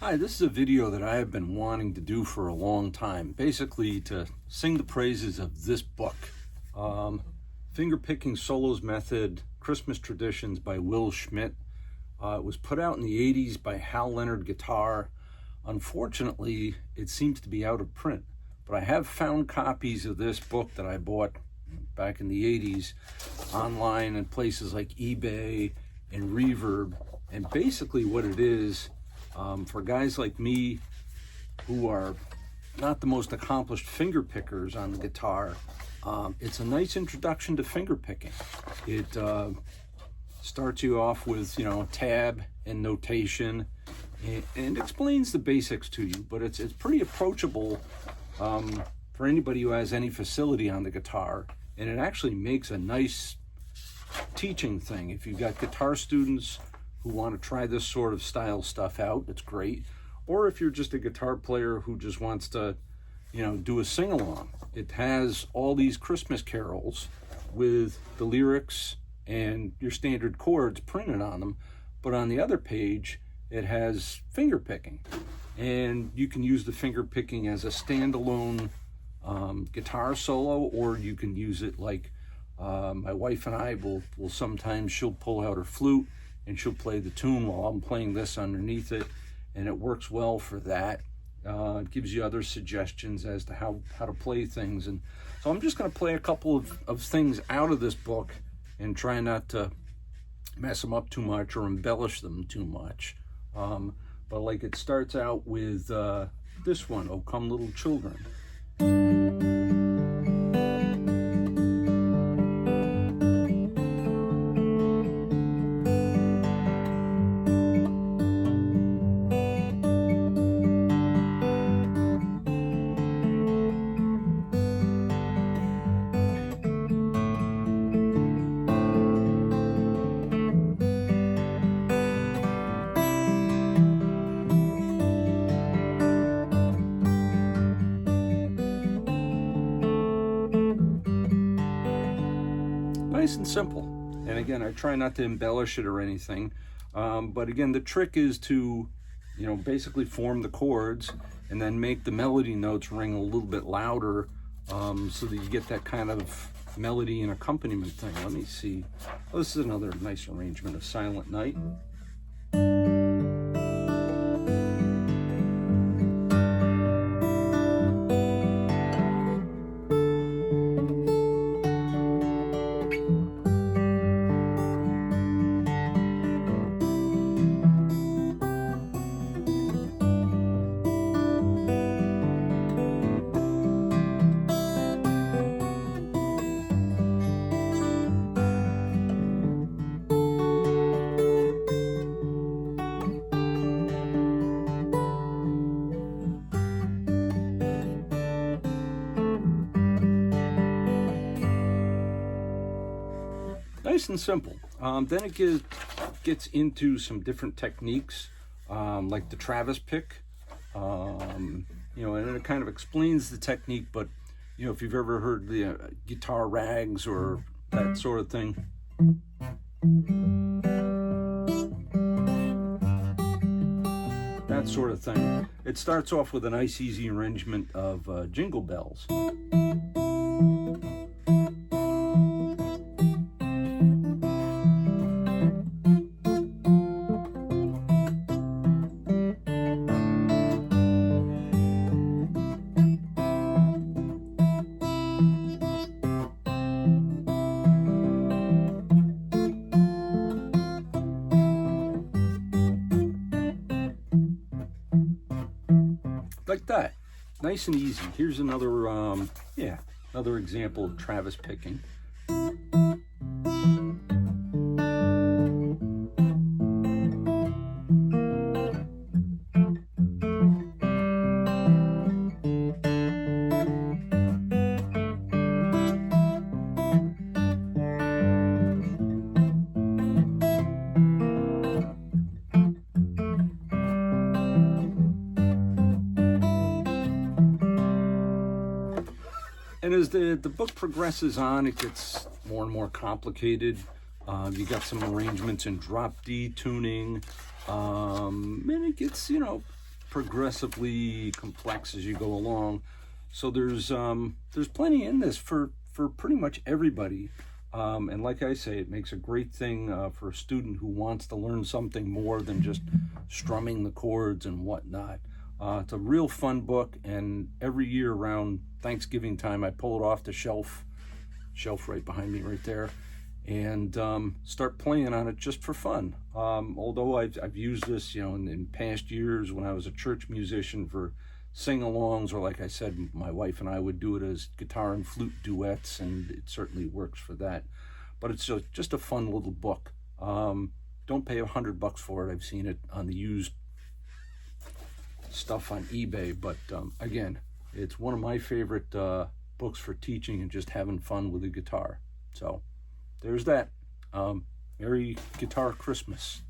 Hi, this is a video that I have been wanting to do for a long time, basically to sing the praises of this book, Fingerpicking Solos Method, Christmas Traditions by Will Schmidt. It was put out in the 80s by Hal Leonard Guitar. Unfortunately, it seems to be out of print, but I have found copies of this book that I bought back in the 80s online in places like eBay and Reverb. And basically what it is, for guys like me who are not the most accomplished finger pickers on the guitar, it's a nice introduction to finger picking. It starts you off with, tab and notation, and explains the basics to you, but it's pretty approachable for anybody who has any facility on the guitar, and it actually makes a nice teaching thing. If you've got guitar students who want to try this sort of style stuff out, it's great. Or if you're just a guitar player who just wants to, do a sing-along. It has all these Christmas carols with the lyrics and your standard chords printed on them, but on the other page, it has finger picking. And you can use the finger picking as a standalone guitar solo, or you can use it like my wife and I will sometimes, she'll pull out her flute and she'll play the tune while I'm playing this underneath it, and it works well for that. It gives you other suggestions as to how to play things. And so I'm just going to play a couple of things out of this book and try not to mess them up too much or embellish them too much. But like it starts out with this one, "O Come Little Children." Nice and simple. And again, I try not to embellish it or anything. But again, the trick is to, basically form the chords and then make the melody notes ring a little bit louder, so that you get that kind of melody and accompaniment thing. Let me see. Oh, this is another nice arrangement of Silent Night. Nice and simple. Then it gets into some different techniques, like the Travis pick, and it kind of explains the technique. But if you've ever heard the guitar rags or that sort of thing, it starts off with a nice, easy arrangement of Jingle Bells. Like that, nice and easy. Here's another, another example of Travis picking. And as the book progresses on, it gets more and more complicated. You got some arrangements in drop D tuning, and it gets, progressively complex as you go along. So there's plenty in this for pretty much everybody. And like I say, it makes a great thing for a student who wants to learn something more than just strumming the chords and whatnot. It's a real fun book, and every year around Thanksgiving time, I pull it off the shelf right behind me right there, and start playing on it just for fun. Although I've used this, in past years when I was a church musician for sing-alongs, or like I said, my wife and I would do it as guitar and flute duets, and it certainly works for that. But it's just a fun little book. Don't pay $100 for it. I've seen it on the used stuff on eBay, but again, it's one of my favorite books for teaching and just having fun with the guitar. So there's that. Merry Guitar Christmas.